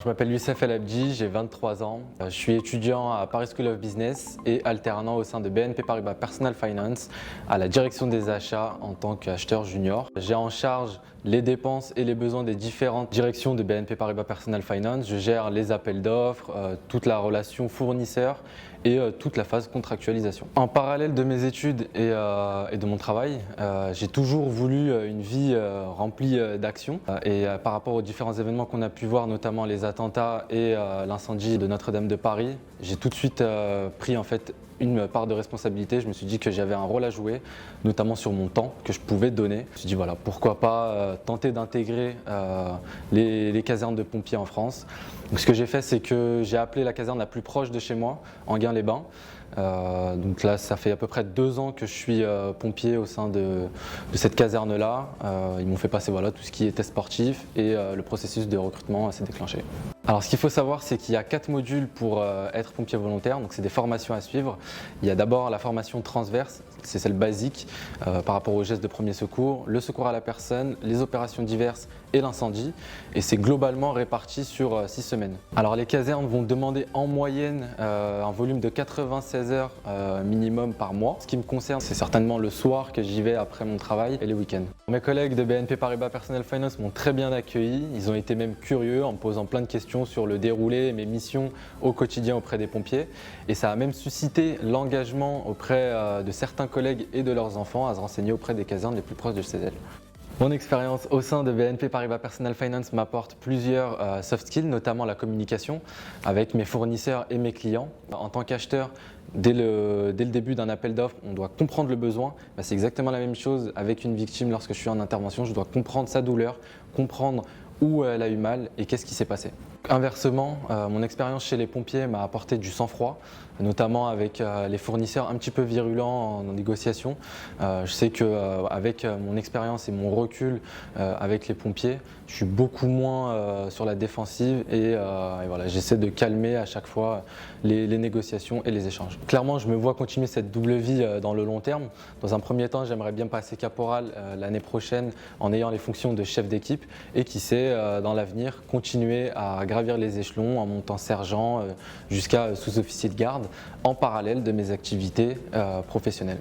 Je m'appelle Youssef El Abdi, j'ai 23 ans. Je suis étudiant à Paris School of Business et alternant au sein de BNP Paribas Personal Finance à la direction des achats en tant qu'acheteur junior. J'ai en charge les dépenses et les besoins des différentes directions de BNP Paribas Personal Finance. Je gère les appels d'offres, toute la relation fournisseur et toute la phase contractualisation. En parallèle de mes études et de mon travail, j'ai toujours voulu une vie remplie d'actions par rapport aux différents événements qu'on a pu voir, notamment les attentats et l'incendie de Notre-Dame de Paris, j'ai tout de suite pris en fait une part de responsabilité. Je me suis dit que j'avais un rôle à jouer, notamment sur mon temps que je pouvais donner. Je me suis dit voilà, pourquoi pas tenter d'intégrer les casernes de pompiers en France. Donc, ce que j'ai fait, c'est que j'ai appelé la caserne la plus proche de chez moi, Enghien-les-Bains. Donc là, ça fait à peu près 2 ans que je suis pompier au sein de cette caserne-là. Ils m'ont fait passer tout ce qui était sportif et le processus de recrutement s'est déclenché. Alors ce qu'il faut savoir, c'est qu'il y a 4 modules pour être pompier volontaire, donc c'est des formations à suivre. Il y a d'abord la formation transverse, c'est celle basique par rapport aux gestes de premier secours, le secours à la personne, les opérations diverses et l'incendie, et c'est globalement réparti sur 6 semaines. Alors les casernes vont demander en moyenne un volume de 96 heures minimum par mois. Ce qui me concerne, c'est certainement le soir que j'y vais après mon travail et les week-ends. Mes collègues de BNP Paribas Personal Finance m'ont très bien accueilli, ils ont été même curieux en me posant plein de questions sur le déroulé et mes missions au quotidien auprès des pompiers, et ça a même suscité l'engagement auprès de certains collègues et de leurs enfants à se renseigner auprès des casernes les plus proches de chez elles. Mon expérience au sein de BNP Paribas Personal Finance m'apporte plusieurs soft skills, notamment la communication avec mes fournisseurs et mes clients. En tant qu'acheteur, dès le début d'un appel d'offres, on doit comprendre le besoin. C'est exactement la même chose avec une victime lorsque je suis en intervention. Je dois comprendre sa douleur, comprendre où elle a eu mal et qu'est-ce qui s'est passé. Inversement, mon expérience chez les pompiers m'a apporté du sang-froid, notamment avec les fournisseurs un petit peu virulents en négociation. Je sais qu'avec mon expérience et mon recul avec les pompiers, je suis beaucoup moins sur la défensive et voilà, j'essaie de calmer à chaque fois les négociations et les échanges. Clairement, je me vois continuer cette double vie dans le long terme. Dans un premier temps, j'aimerais bien passer caporal l'année prochaine en ayant les fonctions de chef d'équipe et qui sait, dans l'avenir, continuer à gravir les échelons en montant sergent jusqu'à sous-officier de garde en parallèle de mes activités professionnelles.